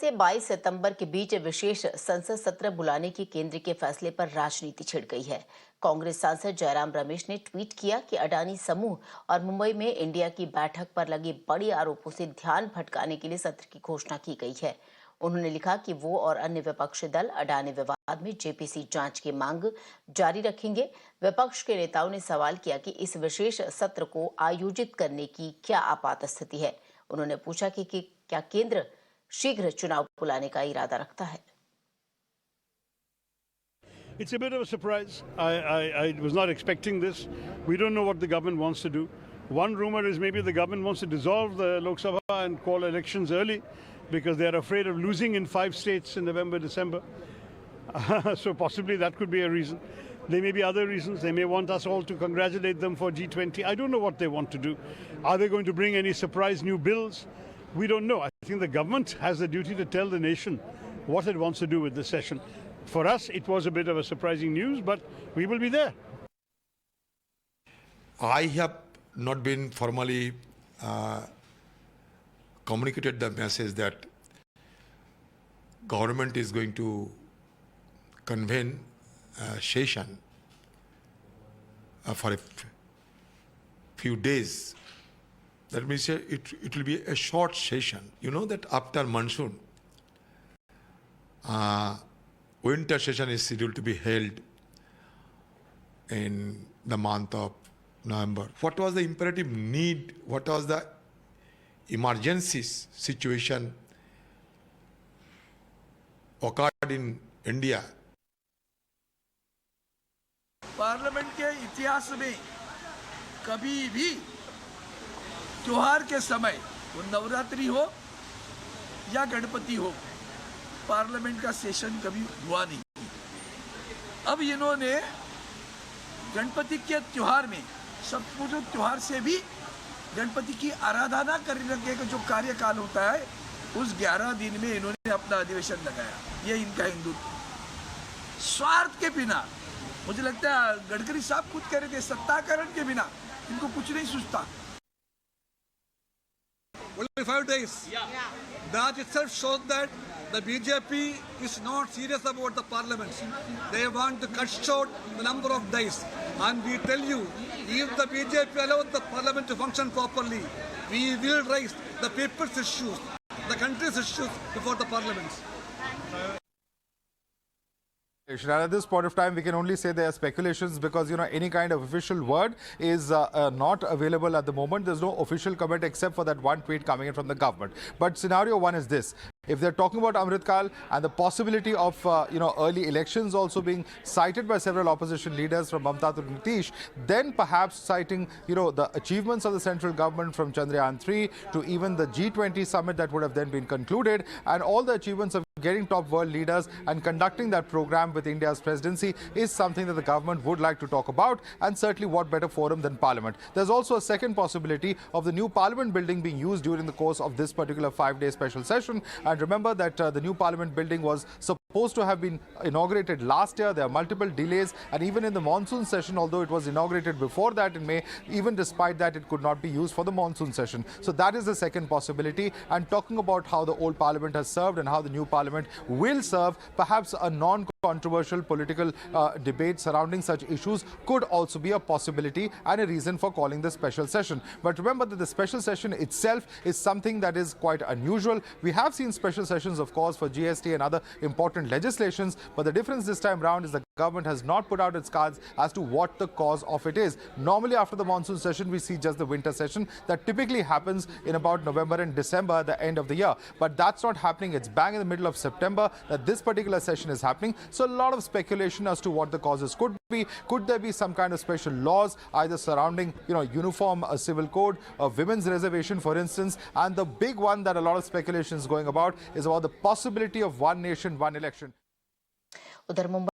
से 22 सितंबर के बीच विशेष संसद सत्र बुलाने की केंद्र के फैसले पर राजनीति छिड़ गई है। कांग्रेस सांसद जयराम रमेश ने ट्वीट किया कि अडानी समूह और मुंबई में इंडिया की बैठक पर लगे बड़े आरोपों से ध्यान भटकाने के लिए सत्र की घोषणा की गई है। उन्होंने लिखा कि वो और अन्य विपक्षी दल अडानी विवाद में जेपीसी जांच की मांग जारी रखेंगे। विपक्ष के नेताओं ने सवाल किया कि इस विशेष सत्र को आयोजित करने की क्या आपात स्थिति है। उन्होंने पूछा कि क्या केंद्र शीघ्र चुनाव बुलाने का इरादा रखता है। It's a bit of a surprise. I was not expecting this. We don't know what the government wants to do. One rumor is maybe the government wants to dissolve the Lok Sabha and call elections early because they are afraid of losing in 5 states in November, December. So possibly that could be a reason. There may be other reasons. They may want us all to congratulate them for G20. I don't know what they want to do. Are they going to bring any surprise new bills? We don't know. I think the government has the duty to tell the nation what it wants to do with this session. For us, it was a bit of a surprising news, but we will be there. I have not been formally communicated the message that government is going to convene a session for a few days. That means it will be a short session. You know that after monsoon, winter session is scheduled to be held in the month of November. What was the imperative need? What was the emergency situation occurred in India? Parliament के इतिहास में कभी भी त्योहार के समय वो नवरात्रि हो या गणपति हो, पार्लियामेंट का सेशन कभी हुआ नहीं। अब इन्होंने गणपति के त्योहार में सब जो त्योहार से भी गणपति की आराधना करने का जो कार्यकाल होता है उस 11 दिन में इन्होंने अपना अधिवेशन लगाया। ये इनका हिंदुत्व स्वार्थ के बिना, मुझे लगता है गडकरी साहब खुद कह रहे थे, सत्ताकरण के बिना इनको कुछ नहीं सूझता। Only 5 days. That itself shows that the BJP is not serious about the parliament. They want to cut short the number of days. And we tell you, if the BJP allows the parliament to function properly, we will raise the people's issues, the country's issues before the parliament. At this point of time, we can only say there are speculations because, any kind of official word is not available at the moment. There's no official comment except for that one tweet coming in from the government. But scenario one is this. If they're talking about Amritkal and the possibility of, early elections also being cited by several opposition leaders from Mamata to Nitish, then perhaps citing, the achievements of the central government from Chandrayaan 3 to even the G20 summit that would have then been concluded and all the achievements of getting top world leaders and conducting that program with India's presidency is something that the government would like to talk about, and certainly what better forum than Parliament. There's also a second possibility of the new Parliament building being used during the course of this particular 5-day special session. And remember that the new Parliament building was supposed to have been inaugurated last year. There are multiple delays, and even in the monsoon session, although it was inaugurated before that in May, even despite that, it could not be used for the monsoon session. So that is the second possibility. And talking about how the old Parliament has served and how the new Parliament will serve, perhaps a non-controversial political debate surrounding such issues could also be a possibility and a reason for calling this special session. But remember that the special session itself is something that is quite unusual. We have seen special sessions, of course, for GST and other important legislations, but the difference this time round is the government has not put out its cards as to what the cause of it is. Normally, after the monsoon session, we see just the winter session that typically happens in about November and December, the end of the year. But that's not happening. It's bang in the middle of September that this particular session is happening. So a lot of speculation as to what the causes could be. Could there be some kind of special laws either surrounding, uniform civil code, a women's reservation, for instance? And the big one that a lot of speculation is going about is about the possibility of one nation, one election. उधर मुंबई